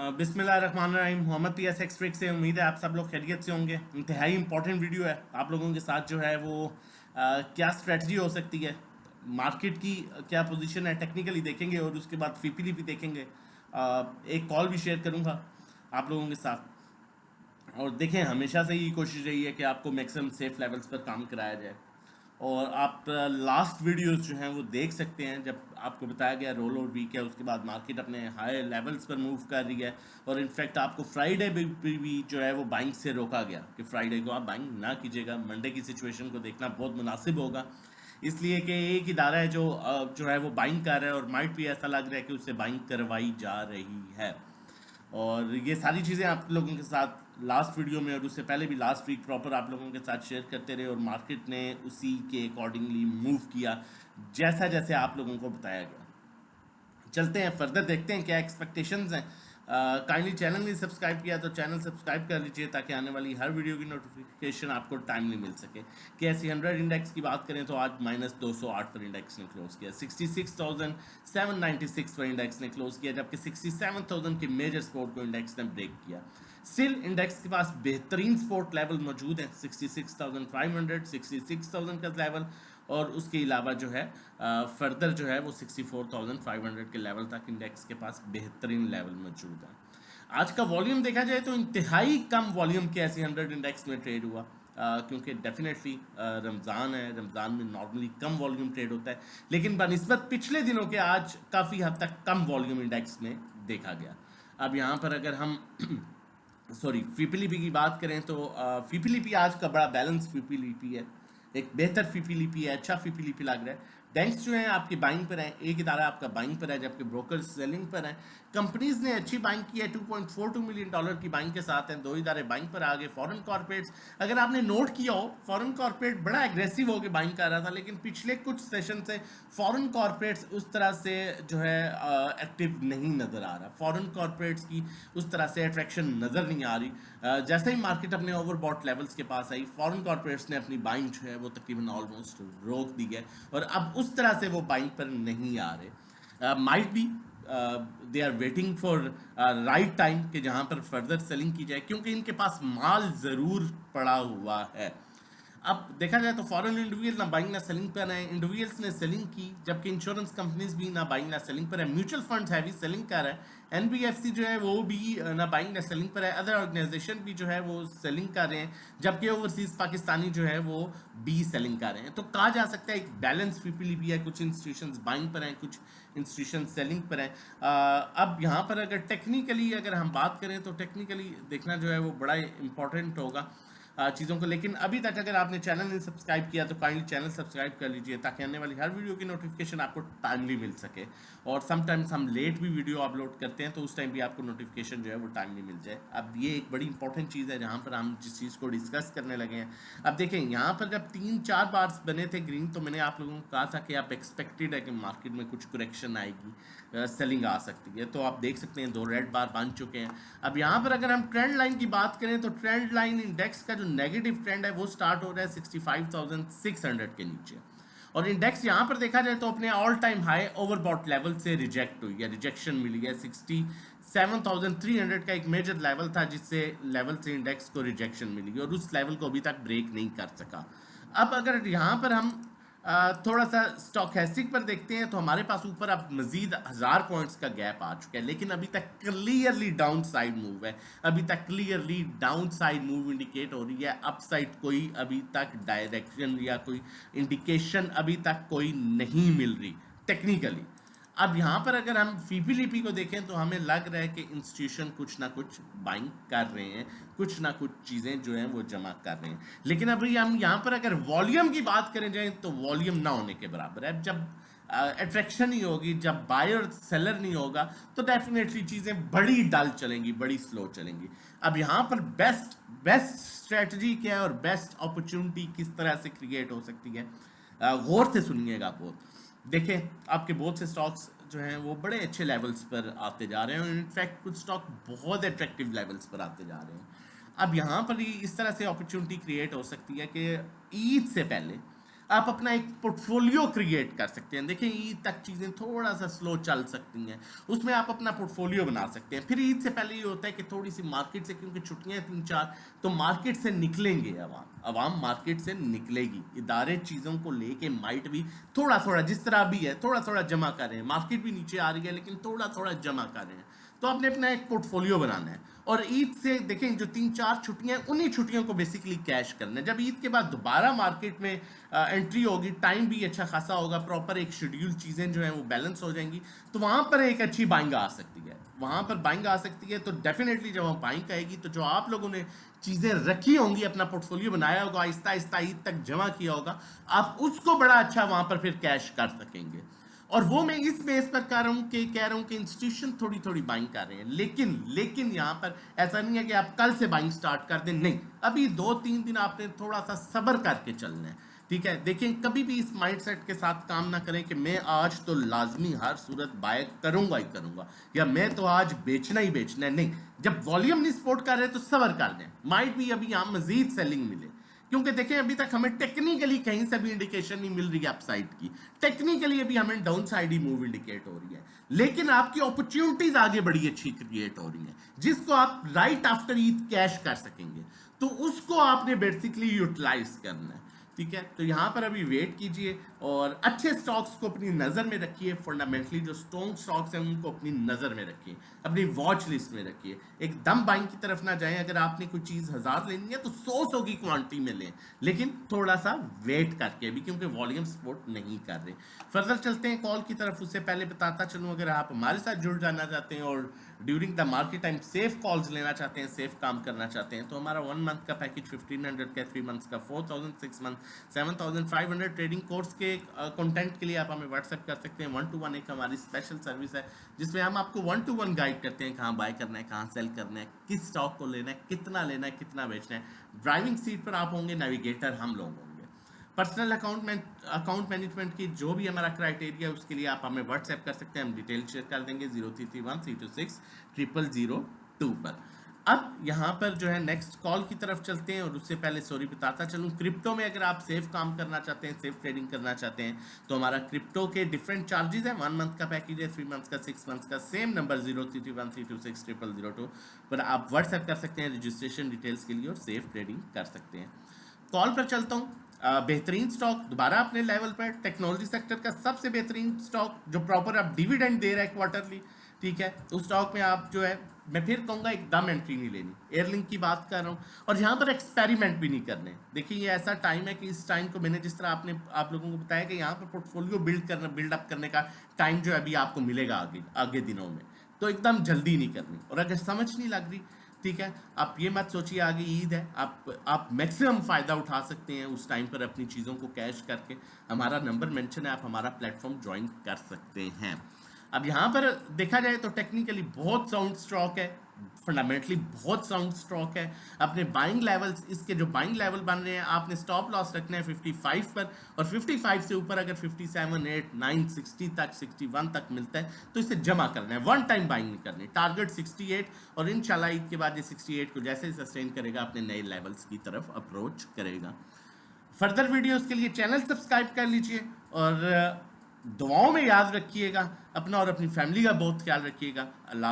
बिस्मिल्लाहिर्रहमानिर्रहीम। Mohammad P S x से उम्मीद है आप सब लोग खैरियत से होंगे। इंतहाई इंपॉर्टेंट वीडियो है आप लोगों के साथ जो है वो क्या स्ट्रेटजी हो सकती है, मार्केट की क्या पोजीशन है, टेक्निकली देखेंगे और उसके बाद फीपीली भी देखेंगे। एक कॉल भी शेयर करूंगा आप लोगों के साथ। और देखें, हमेशा से ही कोशिश रही है कि आपको मैक्सिमम सेफ लेवल्स पर काम कराया जाए। और आप लास्ट वीडियोस जो हैं वो देख सकते हैं, जब आपको बताया गया रोल और वीक है, उसके बाद मार्केट अपने हाई लेवल्स पर मूव कर रही है। और इनफैक्ट आपको फ्राइडे भी जो है वो बाइंग से रोका गया कि फ्राइडे को आप बाइंग ना कीजिएगा, मंडे की सिचुएशन को देखना बहुत मुनासिब होगा। इसलिए कि एक इदारा है जो है वो बाइंग कर रहा है और माइट भी ऐसा लग रहा है कि उससे बाइंग करवाई जा रही है। और ये सारी चीज़ें आप लोगों के साथ लास्ट वीडियो में और उससे पहले भी लास्ट वीक प्रॉपर आप लोगों के साथ शेयर करते रहे और मार्केट ने उसी के अकॉर्डिंगली मूव किया जैसा जैसे आप लोगों को बताया गया। चलते हैं फर्दर, देखते हैं क्या एक्सपेक्टेशंस हैं। काइंडली चैनल नहीं सब्सक्राइब किया तो चैनल सब्सक्राइब कर लीजिए ताकि आने वाली हर वीडियो की नोटिफिकेशन आपको टाइमली मिल सके। कैसी 100 इंडेक्स की बात करें तो आज -208 पर इंडेक्स ने क्लोज किया, 66,796 पर इंडेक्स ने क्लोज किया, जबकि 67,000 के मेजर सपोर्ट को इंडेक्स ने ब्रेक किया। स्टिल इंडेक्स के पास बेहतरीन सपोर्ट लेवल मौजूद है, 66,500, 66,000 का लेवल। और उसके अलावा जो है फर्दर जो है वो 64,500 के लेवल तक इंडेक्स के पास बेहतरीन लेवल मौजूद है। आज का वॉल्यूम देखा जाए तो इंतहाई कम वॉल्यूम के ऐसे 100 इंडेक्स में ट्रेड हुआ, क्योंकि डेफिनेटली रमज़ान है, रमज़ान में नॉर्मली कम वॉल्यूम ट्रेड होता है, लेकिन बनस्बत पिछले दिनों के आज काफ़ी हद तक कम वॉल्यूम इंडेक्स में देखा गया। अब यहाँ पर अगर हम सॉरी फीपीलीपी की बात करें तो फीपीलीपी आज का बड़ा बैलेंस फीपीलीपी है, एक बेहतर फीपीलीपी है, अच्छा फीपीलीपी लग रहा है। बैंक्स जो हैं आपकी बाइंग पर हैं, एक इदारा आपका बाइंग पर है जबकि ब्रोकर्स सेलिंग पर हैं। कंपनीज ने अच्छी बाइंग की है, $2.42 मिलियन की बाइंग के साथ हैं, दो इदारे बाइंग पर आ गए। फॉरेन कॉर्पोरेट्स, अगर आपने नोट किया हो, फॉरेन कॉर्पोरेट बड़ा एग्रेसिव होकर बाइंग कर रहा था, लेकिन पिछले कुछ सेशन से फॉरेन कॉर्पोरेट्स उस तरह से जो है एक्टिव नहीं नज़र आ रहा। फॉरेन कॉर्पोरेट्स की उस तरह से अट्रैक्शन नज़र नहीं आ रही। जैसे ही मार्केट अपने ओवरबॉट लेवल्स के पास आई, फॉरेन कॉर्पोरेट्स ने अपनी बाइंग जो है वो तकरीबन ऑलमोस्ट रोक दी है और अब उस तरह से वो बाइंग पर नहीं आ रहे। Might be they are waiting for right time कि जहां पर फर्दर सेलिंग की जाए, क्योंकि इनके पास माल ज़रूर पड़ा हुआ है। अब देखा जाए तो फॉरेन इंडिविजुअल ना बाइंग ना सेलिंग पर है, इंडिविजुअल्स ने सेलिंग की, जबकि इंश्योरेंस कंपनीज भी ना बाइंग ना सेलिंग पर है। म्यूचुअल फंड्स हैवी सेलिंग कर रहा है, एनबीएफसी जो है वो भी ना बाइंग ना सेलिंग पर है। अदर ऑर्गेनाइजेशन भी जो है वो सेलिंग कर रहे हैं, जबकि ओवरसीज पाकिस्तानी जो है वो बी सेलिंग कर रहे हैं। तो कहा जा सकता है एक बैलेंस पीपीली भी है, कुछ इंस्टीट्यूशंस बाइंग पर हैं, कुछ इंस्टीट्यूशन सेलिंग पर हैं। अब यहाँ पर अगर टेक्निकली अगर हम बात करें तो टेक्निकली देखना जो है वो बड़ा इंपॉर्टेंट होगा चीज़ों को। लेकिन अभी तक अगर आपने चैनल नहीं सब्सक्राइब किया तो काइंडली चैनल सब्सक्राइब कर लीजिए ताकि आने वाली हर वीडियो की नोटिफिकेशन आपको टाइमली मिल सके। और समटाइम्स हम लेट भी वीडियो अपलोड करते हैं तो उस टाइम भी आपको नोटिफिकेशन जो है वो टाइमली मिल जाए। अब ये एक बड़ी इंपॉर्टेंट चीज़ है जहाँ पर हम जिस चीज़ को डिस्कस करने लगे हैं। अब देखें, यहाँ पर जब 3-4 बार्स बने थे ग्रीन, तो मैंने आप लोगों को कहा था कि आप एक्सपेक्टेड है कि मार्केट में कुछ करेक्शन आएगी, सेलिंग आ सकती है। तो आप देख सकते हैं 2 रेड बार बन चुके हैं। अब यहाँ पर अगर हम ट्रेंड लाइन की बात करें तो ट्रेंड लाइन इंडेक्स का जो नेगेटिव ट्रेंड है वो स्टार्ट हो रहा है 65,600 के नीचे, और इंडेक्स यहाँ पर देखा जाए तो अपने all time high overbought level से रिजेक्ट हुई है, रिजेक्शन मिली है। 67,300 का एक मेजर लेवल था जिससे लेवल से इंडेक्स को रिजेक्शन मिली और उस लेवल को अभी तक ब्रेक नहीं कर सका। अब अगर यहाँ पर हम थोड़ा सा स्टॉकेस्टिक पर देखते हैं तो हमारे पास ऊपर अब मजीद 1000 पॉइंट्स का गैप आ चुका है, लेकिन अभी तक क्लियरली डाउन साइड मूव है। अभी तक clearly down side move indicate हो रही है, अप साइड कोई अभी तक डायरेक्शन या कोई इंडिकेशन अभी तक कोई नहीं मिल रही टेक्निकली। अब यहाँ पर अगर हम फीपीलीपी को देखें तो हमें लग रहा है कि इंस्टीट्यूशन कुछ ना कुछ बाइंग कर रहे हैं, कुछ ना कुछ चीज़ें जो हैं वो जमा कर रहे हैं। लेकिन अभी हम यहाँ पर अगर वॉल्यूम की बात करें जाए तो वॉल्यूम ना होने के बराबर है। जब अट्रैक्शन नहीं होगी, जब बायर सेलर नहीं होगा, तो डेफिनेटली चीज़ें बड़ी डल चलेंगी, बड़ी स्लो चलेंगी। अब यहाँ पर बेस्ट स्ट्रेटजी क्या है और बेस्ट अपॉर्चुनिटी किस तरह से क्रिएट हो सकती है, गौर से सुनिएगा बहुत। देखें, आपके बहुत से स्टॉक्स जो हैं वो बड़े अच्छे लेवल्स पर आते जा रहे हैं और इनफैक्ट कुछ स्टॉक बहुत अट्रैक्टिव लेवल्स पर आते जा रहे हैं। अब यहाँ पर ही इस तरह से अपॉर्चुनिटी क्रिएट हो सकती है कि ईद से पहले आप अपना एक पोर्टफोलियो क्रिएट कर सकते हैं। देखिए ईद तक चीज़ें थोड़ा सा स्लो चल सकती हैं, उसमें आप अपना पोर्टफोलियो बना सकते हैं। फिर ईद से पहले ये होता है कि थोड़ी सी मार्केट से, क्योंकि छुट्टियां 3-4, तो मार्केट से निकलेंगे अवाम मार्केट से निकलेगी। इदारे चीज़ों को लेके माइट भी थोड़ा थोड़ा, जिस तरह भी है, थोड़ा थोड़ा जमा कर रहे हैं। मार्केट भी नीचे आ रही है लेकिन थोड़ा थोड़ा जमा कर रहे हैं। तो आपने अपना एक पोर्टफोलियो बनाना है, और ईद से देखें जो 3-4 छुट्टियां हैं, उन्हीं छुट्टियों को बेसिकली कैश करना है। जब ईद के बाद दोबारा मार्केट में एंट्री होगी, टाइम भी अच्छा खासा होगा, प्रॉपर एक शेड्यूल, चीज़ें जो हैं वो बैलेंस हो जाएंगी, तो वहाँ पर एक अच्छी बाइंग आ सकती है। वहाँ पर बाइंग आ सकती है, तो डेफिनेटली जब वहाँ बाइंग आएगी तो जो आप लोगों ने चीज़ें रखी होंगी, अपना पोर्टफोलियो बनाया होगा, आहिस्ता आहिस्ता ईद तक जमा किया होगा, आप उसको बड़ा अच्छा वहाँ पर फिर कैश कर सकेंगे। और वो मैं इस बेस पर कह रहा हूँ कि इंस्टीट्यूशन थोड़ी थोड़ी बाइंग कर रहे हैं, लेकिन यहाँ पर ऐसा नहीं है कि आप कल से बाइंग स्टार्ट कर दें, नहीं, अभी 2-3 दिन आपने थोड़ा सा सब्र करके चलना है, ठीक है। देखिए कभी भी इस माइंडसेट के साथ काम ना करें कि मैं आज तो लाजमी हर सूरत बाय करूंगा ही करूंगा, या मैं तो आज बेचना ही बेचना है, नहीं। जब वॉल्यूम नहीं सपोर्ट कर रहे तो सब्र कर लें, माइट भी अभी यहाँ मजीद सेलिंग मिले, क्योंकि देखें अभी तक हमें टेक्निकली कहीं से भी इंडिकेशन नहीं मिल रही है अपसाइड की, टेक्निकली अभी हमें डाउन साइड ही मूव इंडिकेट हो रही है, लेकिन आपकी अपॉर्चुनिटीज आगे बड़ी अच्छी क्रिएट हो रही हैं, जिसको आप राइट आफ्टर ईद कैश कर सकेंगे, तो उसको आपने बेसिकली यूटिलाइज करना है, ठीक है। तो यहाँ पर अभी वेट कीजिए और अच्छे स्टॉक्स को अपनी नज़र में रखिए, फंडामेंटली जो स्ट्रॉन्ग स्टॉक्स हैं उनको अपनी नज़र में रखिए, अपनी वॉच लिस्ट में रखिए, एकदम बाइंग की तरफ ना जाएं। अगर आपने कोई चीज़ 1000 लेनी है तो 100 की क्वांटिटी में लें, लेकिन थोड़ा सा वेट करके अभी, क्योंकि वॉल्यूम सपोर्ट नहीं कर रहे। फर्दर चलते हैं कॉल की तरफ, उससे पहले बताता चलूँ, अगर आप हमारे साथ जुड़ जाना चाहते हैं और during the market time safe calls लेना चाहते हैं, सेफ काम करना चाहते हैं, तो हमारा 1 मंथ का पैकेज 1500 का, 3 मंथ्स का 4000, 6 मंथ 7500 ट्रेडिंग कोर्स के कंटेंट के लिए आप हमें व्हाट्सएप कर सकते हैं। 1-to-1 एक हमारी स्पेशल सर्विस है जिसमें हम आपको 1-to-1 गाइड करते हैं, कहाँ बाय करना है, कहाँ सेल करना है, किस स्टॉक को लेना है, कितना बेचना है। ड्राइविंग सीट पर आप होंगे, नेविगेटर हम लोग होंगे। पर्सनल अकाउंट मैनेजमेंट की जो भी हमारा क्राइटेरिया है उसके लिए आप हमें व्हाट्सएप कर सकते हैं, हम डिटेल शेयर कर देंगे 0331326002 पर। अब यहाँ पर जो है नेक्स्ट कॉल की तरफ चलते हैं, और उससे पहले सॉरी बताता चलूँ, क्रिप्टो में अगर आप सेफ काम करना चाहते हैं, सेफ ट्रेडिंग करना चाहते हैं, तो हमारा क्रिप्टो के डिफरेंट चार्जेस हैं। 1 मंथ का पैकेज है, 3 मंथ का, 6 मंथ का, सेम नंबर 033132600002 पर आप व्हाट्सएप कर सकते हैं रजिस्ट्रेशन डिटेल्स के लिए और सेफ ट्रेडिंग कर सकते हैं। कॉल पर चलता हूँ। बेहतरीन स्टॉक दोबारा अपने लेवल पर, टेक्नोलॉजी सेक्टर का सबसे बेहतरीन स्टॉक जो प्रॉपर अब डिविडेंड दे रहा है क्वार्टरली, ठीक है, उस स्टॉक में आप जो है, मैं फिर कहूँगा एकदम एंट्री नहीं लेनी। एयरलिंक की बात कर रहा हूँ, और यहाँ पर एक्सपेरिमेंट भी नहीं करने। देखिए ये ऐसा टाइम है कि इस टाइम को मैंने जिस तरह आप लोगों को बताया कि यहाँ पर पोर्टफोलियो बिल्डअप करने का टाइम जो है अभी आपको मिलेगा आगे दिनों में, तो एकदम जल्दी नहीं करनी। और अगर समझ नहीं लग रही, ठीक है, आप ये मत सोचिए आगे ईद है, आप मैक्सिमम फ़ायदा उठा सकते हैं उस टाइम पर अपनी चीज़ों को कैश करके। हमारा नंबर मेंशन है, आप हमारा प्लेटफॉर्म ज्वाइन कर सकते हैं। अब यहाँ पर देखा जाए तो टेक्निकली बहुत साउंड स्टॉक है, फंडामेंटली बहुत साउंड स्टॉक है। अपने बाइंग लेवल्स, इसके जो बाइंग लेवल बन रहे हैं, आपने स्टॉप लॉस रखना है 55 पर, और 55 से ऊपर अगर 57, 8, 9, 60 तक, 61 तक मिलता है तो इसे जमा करना है, वन टाइम बाइंग नहीं करनी। टारगेट 68, और इंशाल्लाह ईद के बाद ये 68 को जैसे ही सस्टेन करेगा अपने नए लेवल्स की तरफ अप्रोच करेगा। फर्दर वीडियोस के लिए चैनल सब्सक्राइब कर लीजिए, और दुआओं में याद रखिएगा अपना और अपनी फैमिली का बहुत ख्याल रखिएगा। अल्लाह।